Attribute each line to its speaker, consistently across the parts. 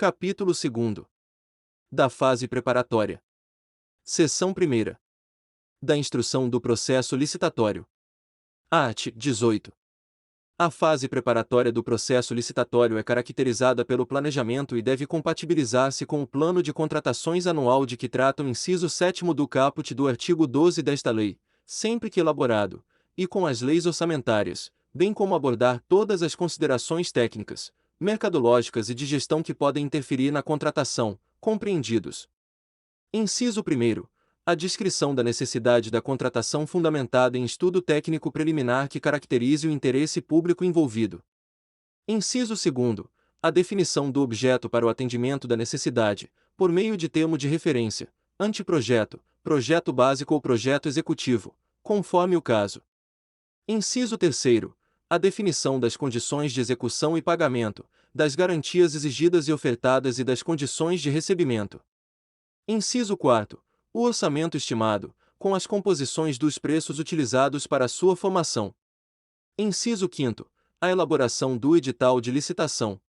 Speaker 1: Capítulo 2. Da fase preparatória. Seção 1. Da instrução do processo licitatório. Art. 18. A fase preparatória do processo licitatório é caracterizada pelo planejamento e deve compatibilizar-se com o plano de contratações anual de que trata o inciso 7º do caput do artigo 12 desta lei, sempre que elaborado, e com as leis orçamentárias, bem como abordar todas as considerações técnicas, mercadológicas e de gestão que podem interferir na contratação, compreendidos. Inciso 1º. A descrição da necessidade da contratação fundamentada em estudo técnico preliminar que caracterize o interesse público envolvido. Inciso 2º. A definição do objeto para o atendimento da necessidade, por meio de termo de referência, anteprojeto, projeto básico ou projeto executivo, conforme o caso. Inciso 3º. A definição das condições de execução e pagamento, das garantias exigidas e ofertadas e das condições de recebimento. Inciso 4º. O orçamento estimado, com as composições dos preços utilizados para sua formação. Inciso 5º. A elaboração do edital de licitação.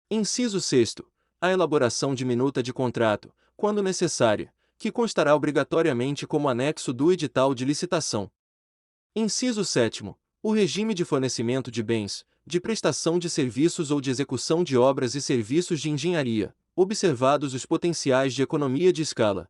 Speaker 1: Inciso 6º. A elaboração de minuta de contrato, quando necessária, que constará obrigatoriamente como anexo do edital de licitação. Inciso 7º. O regime de fornecimento de bens, de prestação de serviços ou de execução de obras e serviços de engenharia, observados os potenciais de economia de escala.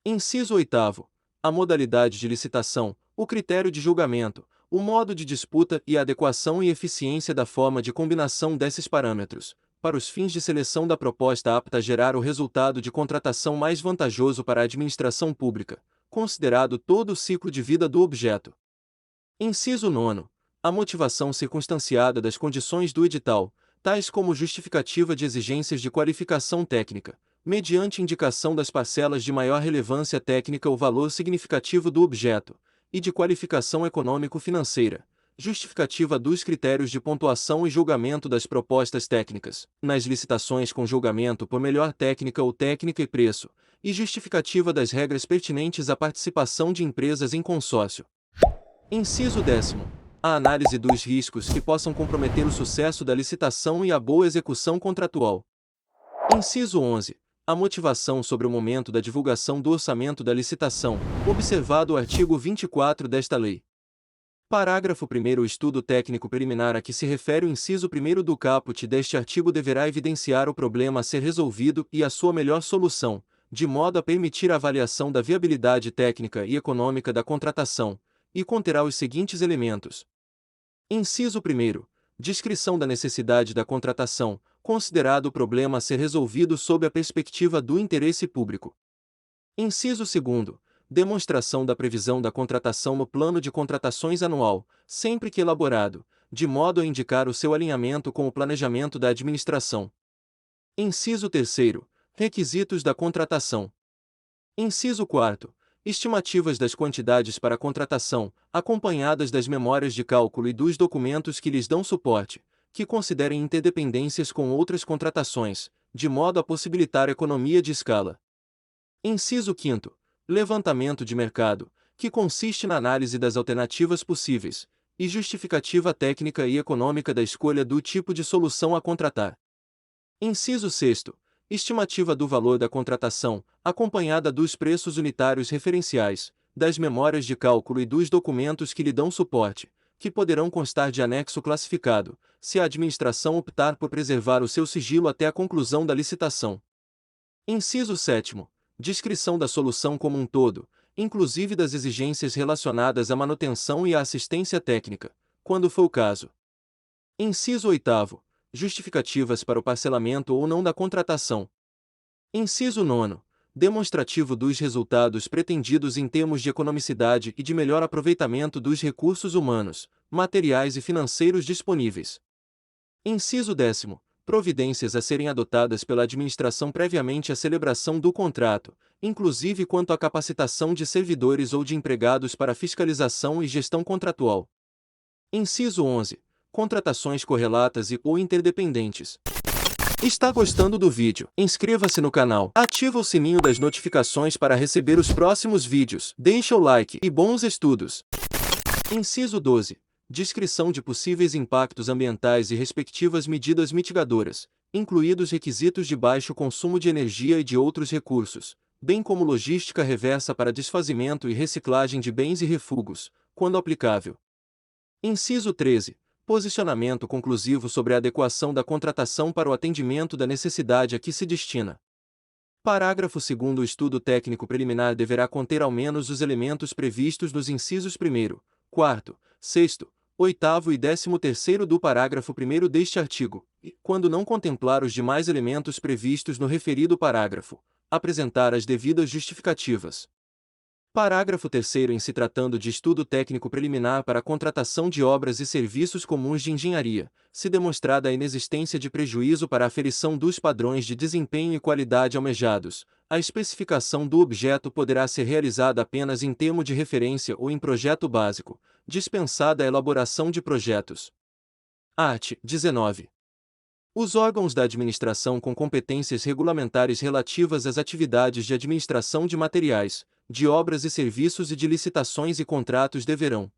Speaker 1: Inciso 8º. A modalidade de licitação, o critério de julgamento, o modo de disputa e a adequação e eficiência da forma de combinação desses parâmetros, para os fins de seleção da proposta apta a gerar o resultado de contratação mais vantajoso para a administração pública, considerado todo o ciclo de vida do objeto. Inciso 9º. A motivação circunstanciada das condições do edital, tais como justificativa de exigências de qualificação técnica, mediante indicação das parcelas de maior relevância técnica ou valor significativo do objeto, e de qualificação econômico-financeira, justificativa dos critérios de pontuação e julgamento das propostas técnicas, nas licitações com julgamento por melhor técnica ou técnica e preço, e justificativa das regras pertinentes à participação de empresas em consórcio. Inciso 10º. A análise dos riscos que possam comprometer o sucesso da licitação e a boa execução contratual. Inciso 11. A motivação sobre o momento da divulgação do orçamento da licitação, observado o artigo 24 desta lei. Parágrafo 1º. O estudo técnico preliminar a que se refere o inciso 1º do caput deste artigo deverá evidenciar o problema a ser resolvido e a sua melhor solução, de modo a permitir a avaliação da viabilidade técnica e econômica da contratação, e conterá os seguintes elementos. Inciso 1º. Descrição da necessidade da contratação, considerado o problema a ser resolvido sob a perspectiva do interesse público. Inciso 2º. Demonstração da previsão da contratação no plano de contratações anual, sempre que elaborado, de modo a indicar o seu alinhamento com o planejamento da administração. Inciso 3º. Requisitos da contratação. Inciso 4º. Estimativas das quantidades para contratação, acompanhadas das memórias de cálculo e dos documentos que lhes dão suporte, que considerem interdependências com outras contratações, de modo a possibilitar economia de escala. Inciso 5º. Levantamento de mercado, que consiste na análise das alternativas possíveis, e justificativa técnica e econômica da escolha do tipo de solução a contratar. Inciso 6º. Estimativa do valor da contratação, acompanhada dos preços unitários referenciais, das memórias de cálculo e dos documentos que lhe dão suporte, que poderão constar de anexo classificado, se a administração optar por preservar o seu sigilo até a conclusão da licitação. Inciso 7º. Descrição da solução como um todo, inclusive das exigências relacionadas à manutenção e à assistência técnica, quando for o caso. Inciso 8º. Justificativas para o parcelamento ou não da contratação. Inciso 9º. Demonstrativo dos resultados pretendidos em termos de economicidade e de melhor aproveitamento dos recursos humanos, materiais e financeiros disponíveis. Inciso 10º. Providências a serem adotadas pela administração previamente à celebração do contrato, inclusive quanto à capacitação de servidores ou de empregados para fiscalização e gestão contratual. Inciso 11. Contratações correlatas e ou interdependentes. Está gostando do vídeo? Inscreva-se no canal, ativa o sininho das notificações para receber os próximos vídeos, deixa o like e bons estudos. Inciso 12. Descrição de possíveis impactos ambientais e respectivas medidas mitigadoras, incluídos requisitos de baixo consumo de energia e de outros recursos, bem como logística reversa para desfazimento e reciclagem de bens e refugos, quando aplicável. Inciso 13. Posicionamento conclusivo sobre a adequação da contratação para o atendimento da necessidade a que se destina. Parágrafo 2º. O estudo técnico preliminar deverá conter ao menos os elementos previstos nos incisos 1º, 4º, 6º, 8º e 13º do parágrafo 1º deste artigo, e, quando não contemplar os demais elementos previstos no referido parágrafo, apresentar as devidas justificativas. Parágrafo 3º. Em se tratando de estudo técnico preliminar para a contratação de obras e serviços comuns de engenharia, se demonstrada a inexistência de prejuízo para a aferição dos padrões de desempenho e qualidade almejados, a especificação do objeto poderá ser realizada apenas em termo de referência ou em projeto básico, dispensada a elaboração de projetos. Art. 19. Os órgãos da administração com competências regulamentares relativas às atividades de administração de materiais, de obras e serviços e de licitações e contratos deverão: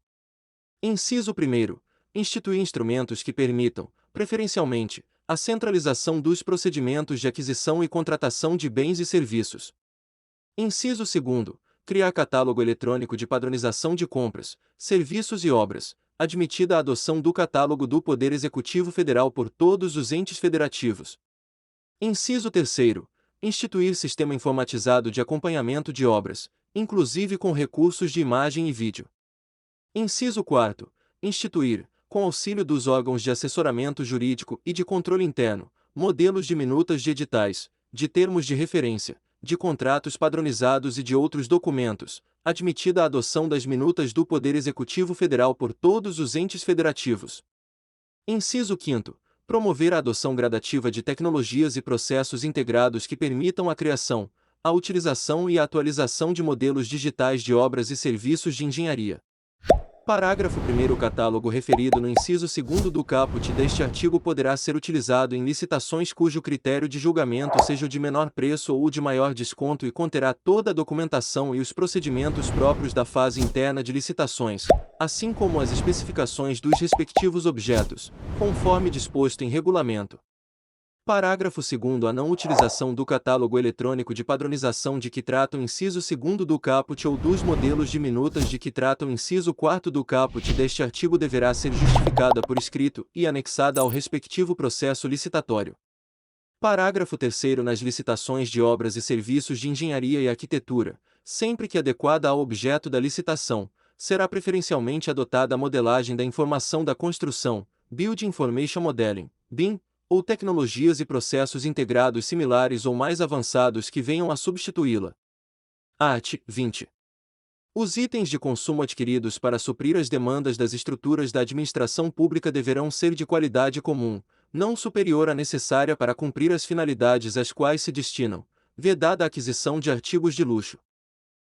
Speaker 1: inciso 1º, instituir instrumentos que permitam, preferencialmente, a centralização dos procedimentos de aquisição e contratação de bens e serviços. Inciso 2º, criar catálogo eletrônico de padronização de compras, serviços e obras, admitida a adoção do catálogo do Poder Executivo Federal por todos os entes federativos. Inciso 3º, instituir sistema informatizado de acompanhamento de obras, inclusive com recursos de imagem e vídeo. Inciso 4º, instituir, com auxílio dos órgãos de assessoramento jurídico e de controle interno, modelos de minutas de editais, de termos de referência, de contratos padronizados e de outros documentos, admitida a adoção das minutas do Poder Executivo Federal por todos os entes federativos. Inciso 5º, promover a adoção gradativa de tecnologias e processos integrados que permitam a criação, a utilização e a atualização de modelos digitais de obras e serviços de engenharia. Parágrafo 1º. O catálogo referido no inciso 2º do caput deste artigo poderá ser utilizado em licitações cujo critério de julgamento seja o de menor preço ou o de maior desconto e conterá toda a documentação e os procedimentos próprios da fase interna de licitações, assim como as especificações dos respectivos objetos, conforme disposto em regulamento. Parágrafo 2º. A não utilização do catálogo eletrônico de padronização de que trata o inciso 2º do caput ou dos modelos de minutas de que trata o inciso 4º do caput deste artigo deverá ser justificada por escrito e anexada ao respectivo processo licitatório. Parágrafo 3º. Nas licitações de obras e serviços de engenharia e arquitetura, sempre que adequada ao objeto da licitação, será preferencialmente adotada a modelagem da informação da construção, Building Information Modeling, BIM, ou tecnologias e processos integrados similares ou mais avançados que venham a substituí-la. Art. 20. Os itens de consumo adquiridos para suprir as demandas das estruturas da administração pública deverão ser de qualidade comum, não superior à necessária para cumprir as finalidades às quais se destinam, vedada a aquisição de artigos de luxo.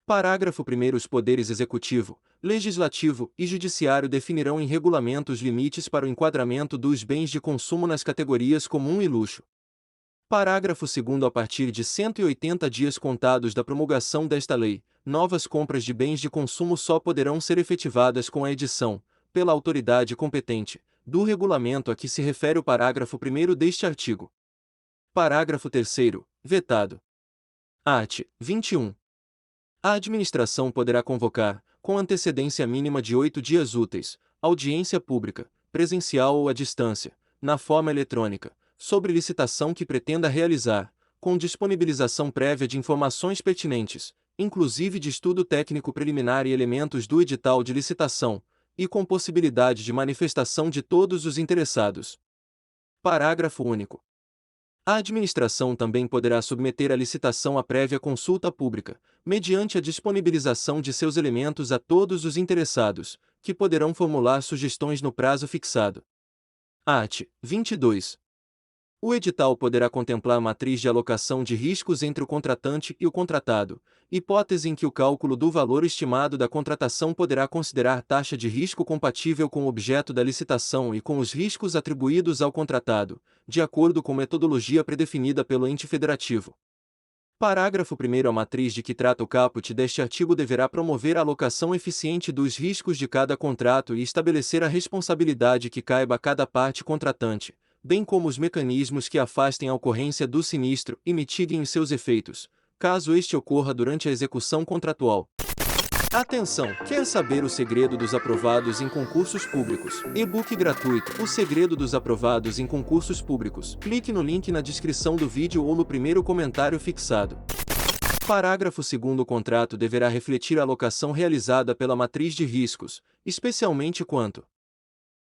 Speaker 1: Parágrafo 1º. Os poderes executivo, legislativo e judiciário definirão em regulamento os limites para o enquadramento dos bens de consumo nas categorias comum e luxo. Parágrafo 2º. A partir de 180 dias contados da promulgação desta lei, novas compras de bens de consumo só poderão ser efetivadas com a edição, pela autoridade competente, do regulamento a que se refere o parágrafo 1º deste artigo. Parágrafo 3º. Vetado. Art. 21. A administração poderá convocar, com antecedência mínima de 8 dias úteis, audiência pública, presencial ou à distância, na forma eletrônica, sobre licitação que pretenda realizar, com disponibilização prévia de informações pertinentes, inclusive de estudo técnico preliminar e elementos do edital de licitação, e com possibilidade de manifestação de todos os interessados. Parágrafo único. A administração também poderá submeter a licitação à prévia consulta pública, mediante a disponibilização de seus elementos a todos os interessados, que poderão formular sugestões no prazo fixado. Art. 22. O edital poderá contemplar matriz de alocação de riscos entre o contratante e o contratado, hipótese em que o cálculo do valor estimado da contratação poderá considerar taxa de risco compatível com o objeto da licitação e com os riscos atribuídos ao contratado, de acordo com metodologia predefinida pelo ente federativo. Parágrafo 1º. A matriz de que trata o caput deste artigo deverá promover a alocação eficiente dos riscos de cada contrato e estabelecer a responsabilidade que caiba a cada parte contratante, bem como os mecanismos que afastem a ocorrência do sinistro e mitiguem os seus efeitos, caso este ocorra durante a execução contratual. Atenção! Quer saber o segredo dos aprovados em concursos públicos? E-book gratuito: O segredo dos aprovados em concursos públicos. Clique no link na descrição do vídeo ou no primeiro comentário fixado. Parágrafo 2º. O contrato deverá refletir a alocação realizada pela matriz de riscos, especialmente quanto: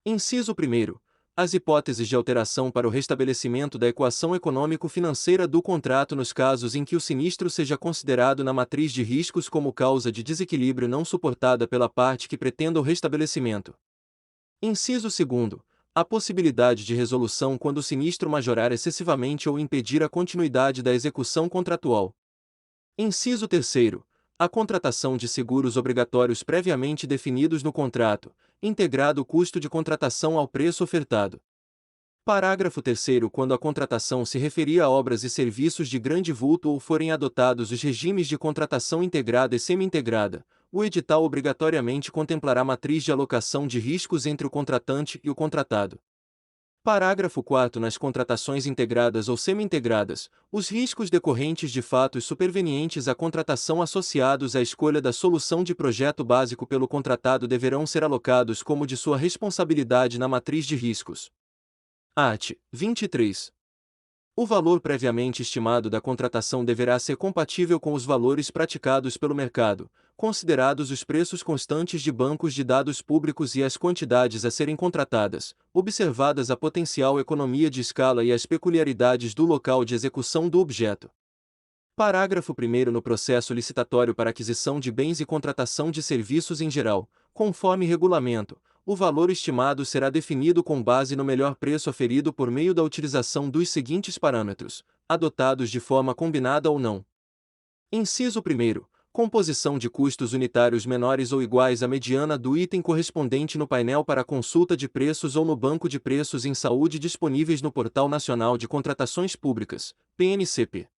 Speaker 1: inciso 1º, as hipóteses de alteração para o restabelecimento da equação econômico-financeira do contrato nos casos em que o sinistro seja considerado na matriz de riscos como causa de desequilíbrio não suportada pela parte que pretenda o restabelecimento. Inciso 2º, a possibilidade de resolução quando o sinistro majorar excessivamente ou impedir a continuidade da execução contratual. Inciso 3º, a contratação de seguros obrigatórios previamente definidos no contrato, integrado o custo de contratação ao preço ofertado. Parágrafo 3º. Quando a contratação se referir a obras e serviços de grande vulto ou forem adotados os regimes de contratação integrada e semi-integrada, o edital obrigatoriamente contemplará matriz de alocação de riscos entre o contratante e o contratado. Parágrafo 4º. Nas contratações integradas ou semi-integradas, os riscos decorrentes de fatos supervenientes à contratação associados à escolha da solução de projeto básico pelo contratado deverão ser alocados como de sua responsabilidade na matriz de riscos. Art. 23. O valor previamente estimado da contratação deverá ser compatível com os valores praticados pelo mercado, considerados os preços constantes de bancos de dados públicos e as quantidades a serem contratadas, observadas a potencial economia de escala e as peculiaridades do local de execução do objeto. Parágrafo 1º. No processo licitatório para aquisição de bens e contratação de serviços em geral, conforme regulamento, o valor estimado será definido com base no melhor preço aferido por meio da utilização dos seguintes parâmetros, adotados de forma combinada ou não. Inciso 1º. Composição de custos unitários menores ou iguais à mediana do item correspondente no painel para consulta de preços ou no banco de preços em saúde disponíveis no Portal Nacional de Contratações Públicas, PNCP.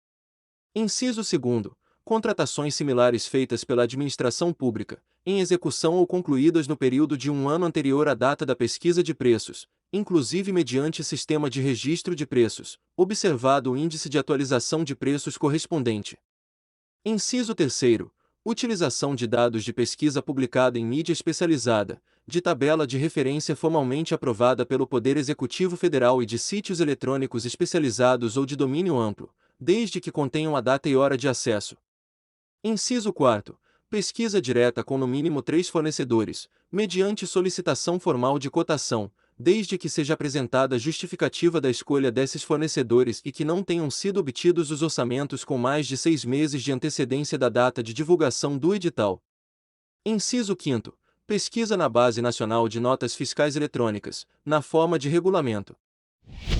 Speaker 1: Inciso 2º. Contratações similares feitas pela administração pública, em execução ou concluídas no período de um ano anterior à data da pesquisa de preços, inclusive mediante sistema de registro de preços, observado o índice de atualização de preços correspondente. Inciso 3º. Utilização de dados de pesquisa publicada em mídia especializada, de tabela de referência formalmente aprovada pelo Poder Executivo Federal e de sítios eletrônicos especializados ou de domínio amplo, desde que contenham a data e hora de acesso. Inciso 4º. Pesquisa direta com no mínimo 3 fornecedores, mediante solicitação formal de cotação, desde que seja apresentada justificativa da escolha desses fornecedores e que não tenham sido obtidos os orçamentos com mais de 6 meses de antecedência da data de divulgação do edital. Inciso 5º. Pesquisa na Base Nacional de Notas Fiscais Eletrônicas, na forma de regulamento.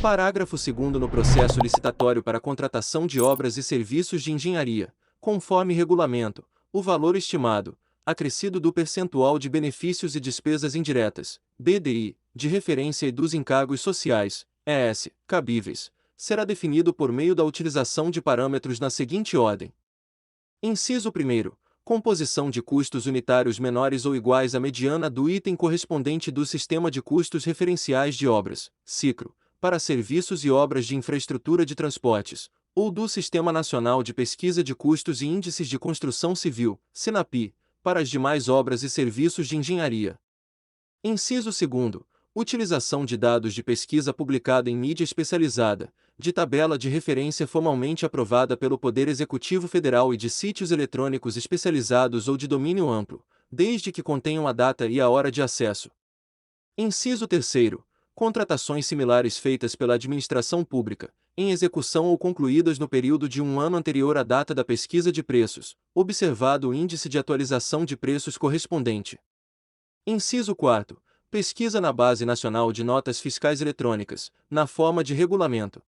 Speaker 1: Parágrafo 2º. No processo licitatório para contratação de obras e serviços de engenharia, conforme regulamento, o valor estimado, acrescido do percentual de benefícios e despesas indiretas, BDI, de referência e dos encargos sociais, ES, cabíveis, será definido por meio da utilização de parâmetros na seguinte ordem. Inciso 1º. Composição de custos unitários menores ou iguais à mediana do item correspondente do Sistema de Custos Referenciais de Obras, SICRO, para serviços e obras de infraestrutura de transportes, ou do Sistema Nacional de Pesquisa de Custos e Índices de Construção Civil, SINAPI, para as demais obras e serviços de engenharia. Inciso 2º. Utilização de dados de pesquisa publicada em mídia especializada, de tabela de referência formalmente aprovada pelo Poder Executivo Federal e de sítios eletrônicos especializados ou de domínio amplo, desde que contenham a data e a hora de acesso. Inciso 3º. Contratações similares feitas pela administração pública, em execução ou concluídas no período de um ano anterior à data da pesquisa de preços, observado o índice de atualização de preços correspondente. Inciso 4º. Pesquisa na Base Nacional de Notas Fiscais Eletrônicas, na forma de regulamento.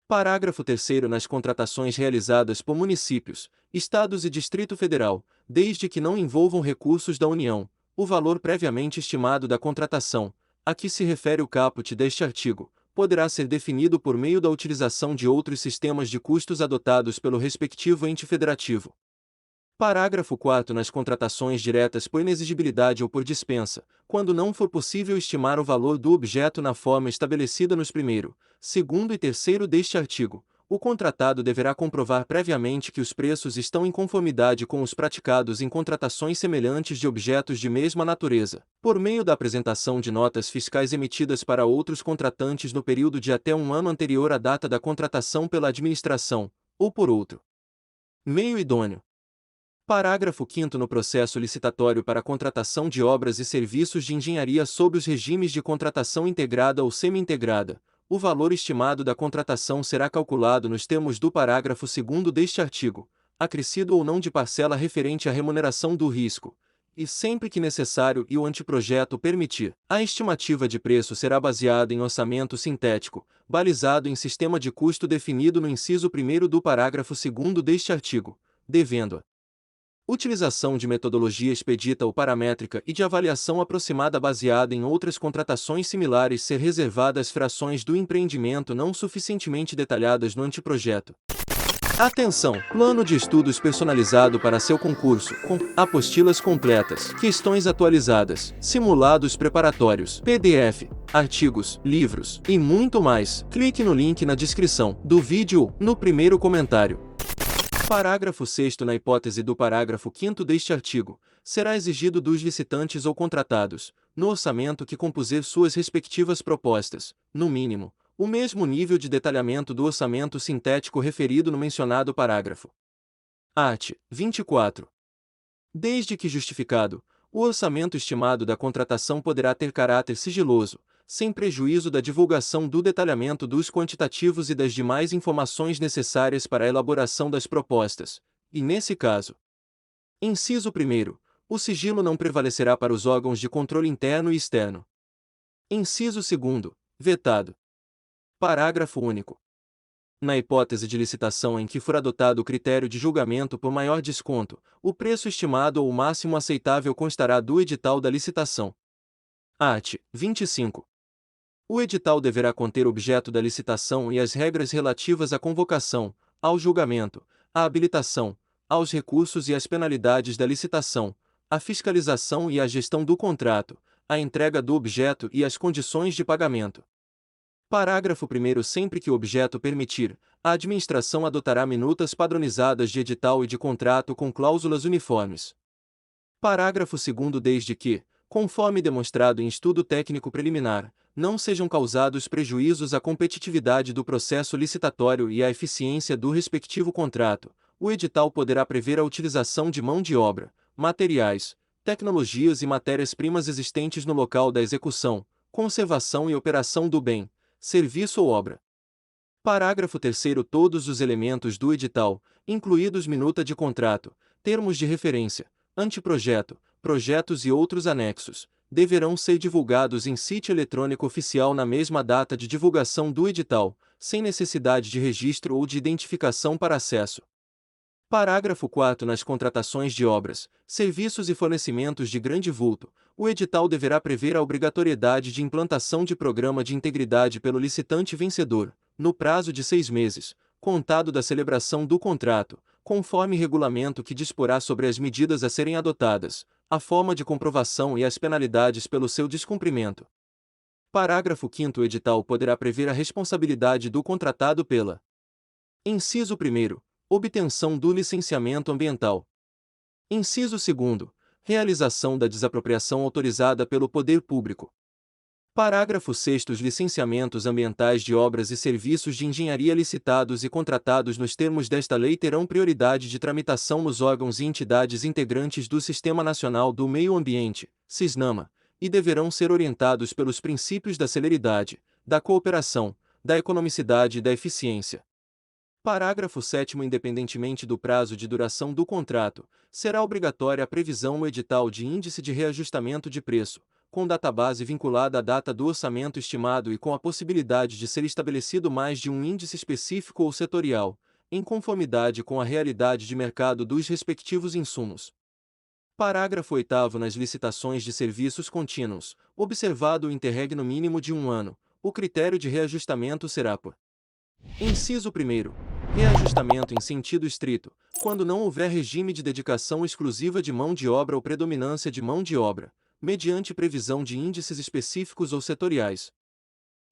Speaker 1: Parágrafo 3º. Nas contratações realizadas por municípios, estados e Distrito Federal, desde que não envolvam recursos da União, o valor previamente estimado da contratação, a que se refere o caput deste artigo, poderá ser definido por meio da utilização de outros sistemas de custos adotados pelo respectivo ente federativo. Parágrafo 4. Nas contratações diretas por inexigibilidade ou por dispensa, quando não for possível estimar o valor do objeto na forma estabelecida nos primeiro, segundo e terceiro deste artigo, o contratado deverá comprovar previamente que os preços estão em conformidade com os praticados em contratações semelhantes de objetos de mesma natureza, por meio da apresentação de notas fiscais emitidas para outros contratantes no período de até um ano anterior à data da contratação pela administração, ou por outro meio idôneo. Parágrafo 5º. No processo licitatório para contratação de obras e serviços de engenharia sob os regimes de contratação integrada ou semi-integrada, o valor estimado da contratação será calculado nos termos do parágrafo 2º deste artigo, acrescido ou não de parcela referente à remuneração do risco, e sempre que necessário e o anteprojeto permitir, a estimativa de preço será baseada em orçamento sintético, balizado em sistema de custo definido no inciso 1º do parágrafo 2º deste artigo, devendo a utilização de metodologia expedita ou paramétrica e de avaliação aproximada baseada em outras contratações similares ser reservada às frações do empreendimento não suficientemente detalhadas no anteprojeto. Atenção! Plano de estudos personalizado para seu concurso, com apostilas completas, questões atualizadas, simulados preparatórios, PDF, artigos, livros e muito mais. Clique no link na descrição do vídeo ou no primeiro comentário. Parágrafo 6º. Na hipótese do parágrafo 5º deste artigo, será exigido dos licitantes ou contratados, no orçamento que compuser suas respectivas propostas, no mínimo, o mesmo nível de detalhamento do orçamento sintético referido no mencionado parágrafo. Art. 24. Desde que justificado, o orçamento estimado da contratação poderá ter caráter sigiloso, sem prejuízo da divulgação do detalhamento dos quantitativos e das demais informações necessárias para a elaboração das propostas, e nesse caso. Inciso 1º. O sigilo não prevalecerá para os órgãos de controle interno e externo. Inciso 2º. Vetado. Parágrafo único. Na hipótese de licitação em que for adotado o critério de julgamento por maior desconto, o preço estimado ou o máximo aceitável constará do edital da licitação. Art. 25. O edital deverá conter o objeto da licitação e as regras relativas à convocação, ao julgamento, à habilitação, aos recursos e às penalidades da licitação, à fiscalização e à gestão do contrato, à entrega do objeto e às condições de pagamento. Parágrafo 1º. Sempre que o objeto permitir, a administração adotará minutas padronizadas de edital e de contrato com cláusulas uniformes. Parágrafo 2º. Desde que, conforme demonstrado em estudo técnico preliminar, não sejam causados prejuízos à competitividade do processo licitatório e à eficiência do respectivo contrato, o edital poderá prever a utilização de mão de obra, materiais, tecnologias e matérias-primas existentes no local da execução, conservação e operação do bem, serviço ou obra. Parágrafo 3º. Todos os elementos do edital, incluídos minuta de contrato, termos de referência, anteprojeto, projetos e outros anexos, deverão ser divulgados em sítio eletrônico oficial na mesma data de divulgação do edital, sem necessidade de registro ou de identificação para acesso. Parágrafo 4º. Nas contratações de obras, serviços e fornecimentos de grande vulto, o edital deverá prever a obrigatoriedade de implantação de programa de integridade pelo licitante vencedor, no prazo de 6 meses, contado da celebração do contrato, conforme regulamento que disporá sobre as medidas a serem adotadas, a forma de comprovação e as penalidades pelo seu descumprimento. Parágrafo 5º. O edital poderá prever a responsabilidade do contratado pela: Inciso 1º. Obtenção do licenciamento ambiental. Inciso 2º. Realização da desapropriação autorizada pelo poder público. Parágrafo 6º. Os licenciamentos ambientais de obras e serviços de engenharia licitados e contratados nos termos desta lei terão prioridade de tramitação nos órgãos e entidades integrantes do Sistema Nacional do Meio Ambiente, SISNAMA, e deverão ser orientados pelos princípios da celeridade, da cooperação, da economicidade e da eficiência. Parágrafo 7º. Independentemente do prazo de duração do contrato, será obrigatória a previsão no edital de índice de reajustamento de preço, com database vinculada à data do orçamento estimado e com a possibilidade de ser estabelecido mais de um índice específico ou setorial, em conformidade com a realidade de mercado dos respectivos insumos. Parágrafo 8º. Nas licitações de serviços contínuos, observado o interregno mínimo de um ano, o critério de reajustamento será por: Inciso 1º. Reajustamento em sentido estrito, quando não houver regime de dedicação exclusiva de mão de obra ou predominância de mão de obra, mediante previsão de índices específicos ou setoriais.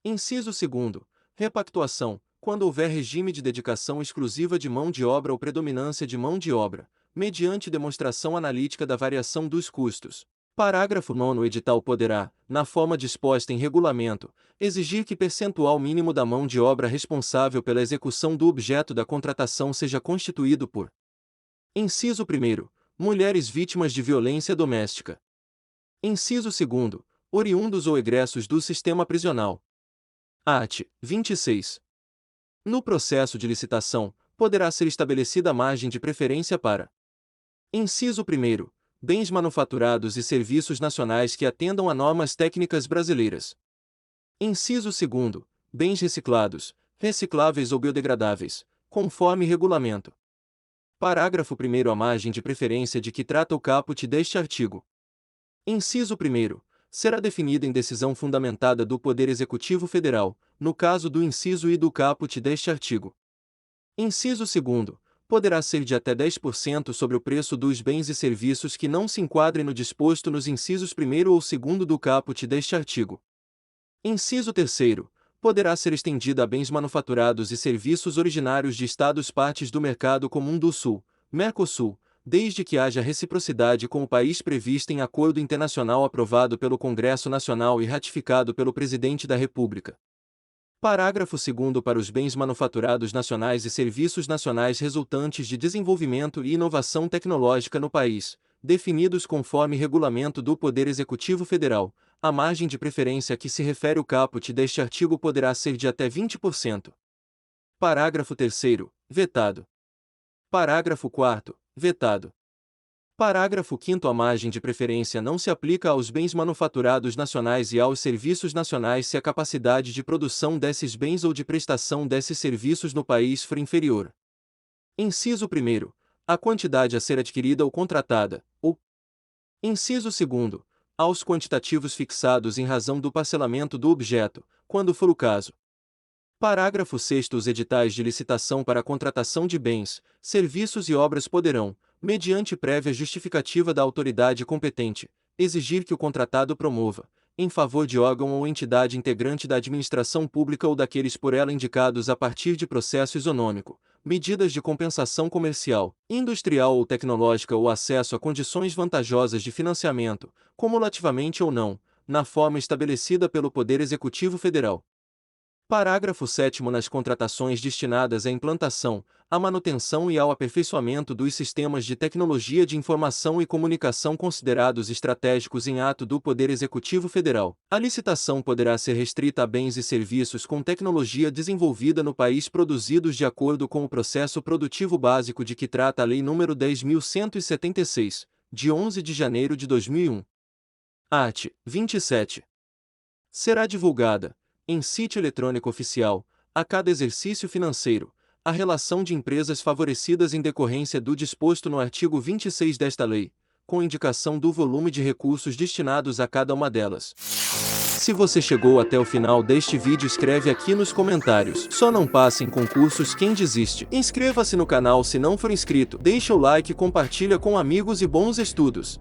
Speaker 1: Inciso 2º. Repactuação, quando houver regime de dedicação exclusiva de mão de obra ou predominância de mão de obra, mediante demonstração analítica da variação dos custos. Parágrafo 9º. O edital poderá, na forma disposta em regulamento, exigir que percentual mínimo da mão de obra responsável pela execução do objeto da contratação seja constituído por: Inciso 1º. Mulheres vítimas de violência doméstica. Inciso 2º. Oriundos ou egressos do sistema prisional. Art. 26. No processo de licitação, poderá ser estabelecida a margem de preferência para: Inciso 1º. Bens manufaturados e serviços nacionais que atendam a normas técnicas brasileiras. Inciso 2º. Bens reciclados, recicláveis ou biodegradáveis, conforme regulamento. Parágrafo 1º. A margem de preferência de que trata o caput deste artigo. Inciso 1º. Será definida em decisão fundamentada do Poder Executivo Federal, no caso do inciso I do caput deste artigo. Inciso 2º. Poderá ser de até 10% sobre o preço dos bens e serviços que não se enquadrem no disposto nos incisos 1º ou 2º do caput deste artigo. Inciso 3º. Poderá ser estendida a bens manufaturados e serviços originários de Estados partes do Mercado Comum do Sul, Mercosul, desde que haja reciprocidade com o país prevista em acordo internacional aprovado pelo Congresso Nacional e ratificado pelo Presidente da República. Parágrafo 2º. Para os bens manufaturados nacionais e serviços nacionais resultantes de desenvolvimento e inovação tecnológica no país, definidos conforme regulamento do Poder Executivo Federal, a margem de preferência a que se refere o caput deste artigo poderá ser de até 20%. Parágrafo 3º. Vetado. Parágrafo 4º. Vetado. Parágrafo 5º. A margem de preferência não se aplica aos bens manufaturados nacionais e aos serviços nacionais se a capacidade de produção desses bens ou de prestação desses serviços no país for inferior. Inciso 1º. A quantidade a ser adquirida ou contratada, ou. Inciso 2º. Aos quantitativos fixados em razão do parcelamento do objeto, quando for o caso. Parágrafo 6º. Os editais de licitação para a contratação de bens, serviços e obras poderão, mediante prévia justificativa da autoridade competente, exigir que o contratado promova, em favor de órgão ou entidade integrante da administração pública ou daqueles por ela indicados a partir de processo isonômico, medidas de compensação comercial, industrial ou tecnológica ou acesso a condições vantajosas de financiamento, cumulativamente ou não, na forma estabelecida pelo Poder Executivo Federal. Parágrafo 7º. Nas contratações destinadas à implantação, à manutenção e ao aperfeiçoamento dos sistemas de tecnologia de informação e comunicação considerados estratégicos em ato do Poder Executivo Federal, a licitação poderá ser restrita a bens e serviços com tecnologia desenvolvida no país produzidos de acordo com o processo produtivo básico de que trata a Lei nº 10.176, de 11 de janeiro de 2001. Art. 27. Será divulgada, em sítio eletrônico oficial, a cada exercício financeiro, a relação de empresas favorecidas em decorrência do disposto no artigo 26 desta lei, com indicação do volume de recursos destinados a cada uma delas. Se você chegou até o final deste vídeo, escreve aqui nos comentários. Só não passa em concursos quem desiste. Inscreva-se no canal se não for inscrito, deixa o like e compartilha com amigos e bons estudos.